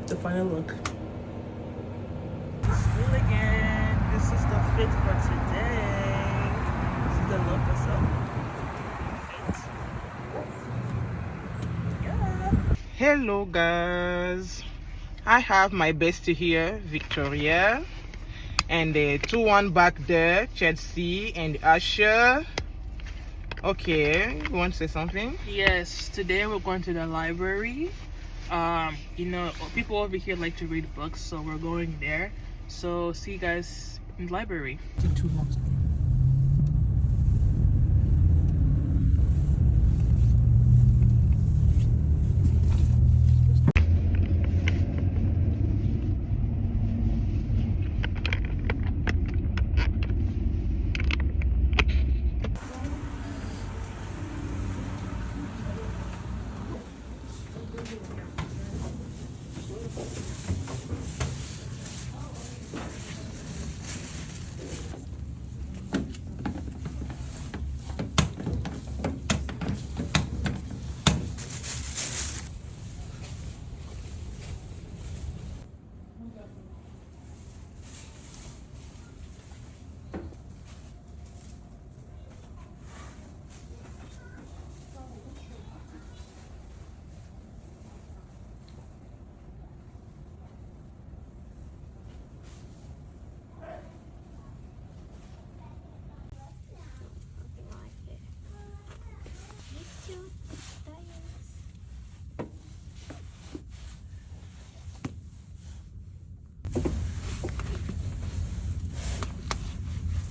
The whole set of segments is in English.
the final look. School again. This is the fit for today. This is the look. What's up? Fit. Yeah. Hello guys. I have my bestie here, Victoria, and the 2-1 back there, Chelsea and Asher. Okay, you want to say something? Yes, today we're going to the library. You know, people over here like to read books, so we're going there. So see you guys in the library. Too long.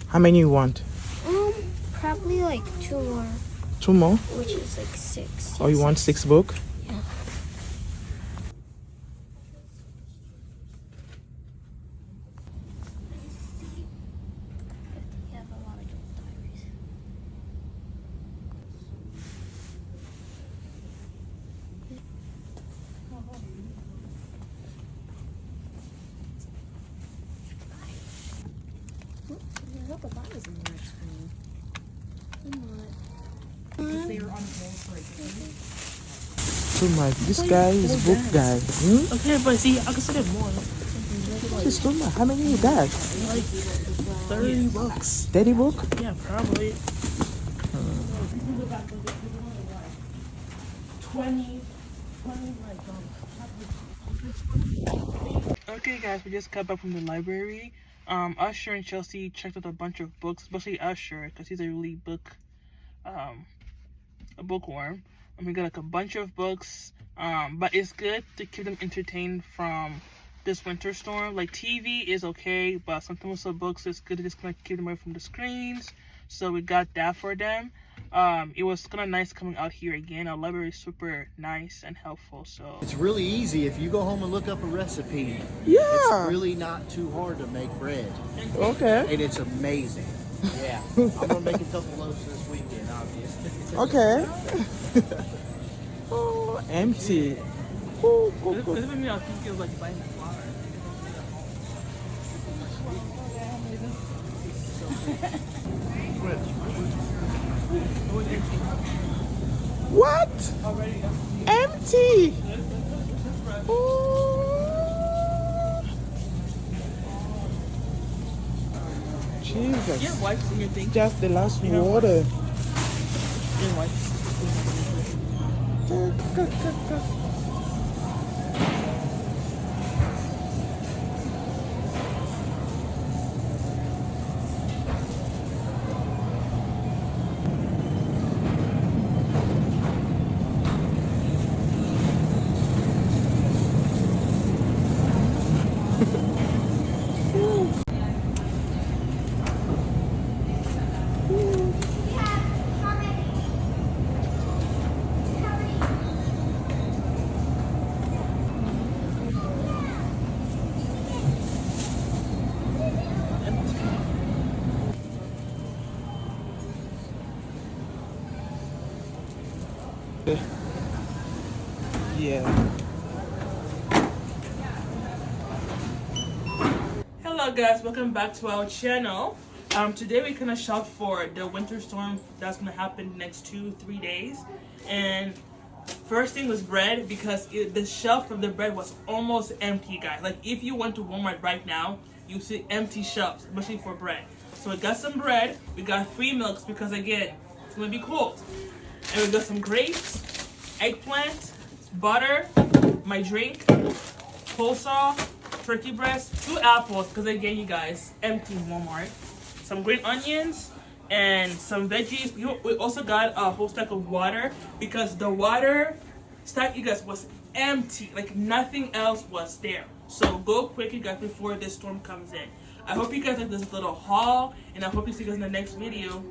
How many you want? Probably like 2 more. 2 more? Which is like 6. Oh, you want 6 books? Yeah. You have a lot of diaries. I hope the body's in there screen. I'm not. They were on hold for a day. Too much. This guy is book guy. Okay, but see, I consider more. Just too much. How many you got? Like 30 bucks. 30 book? Yeah, probably. 20 Okay guys, we just got back from the library. Usher and Chelsea checked out a bunch of books, especially Usher, because he's a really a bookworm. And we got like a bunch of books, but it's good to keep them entertained from this winter storm. Like TV is okay, but sometimes with books it's good to just kind of keep them away from the screens. So we got that for them. It was kind of nice coming out here again. Our library is super nice and helpful. So it's really easy if you go home and look up a recipe. Yeah, it's really not too hard to make bread. Okay. And it's amazing. Yeah, I'm gonna make a couple loaves this weekend, obviously. Okay. Oh, empty. Oh, This made me think it was like buying flour. What? Empty. Oh. Jesus. You have wipes in your thing? Just the last water. You have wipes. Yeah. Hello guys, welcome back to our channel. Today we kind of shopped for the winter storm that's gonna happen next 2-3 days, and First thing was bread, because the shelf of the bread was almost empty, guys. Like if you went to Walmart right now, you see empty shelves, especially for bread. So we got some bread. We got 3 milks because again, it's gonna be cold. And we got some grapes, eggplant, butter, my drink, coleslaw, turkey breast, 2 apples because again, you guys, empty Walmart. Some green onions and some veggies. We also got a whole stack of water because the water stack, you guys, was empty. Like nothing else was there. So go quick, you guys, before this storm comes in. I hope you guys like this little haul, and I hope you see you guys in the next video.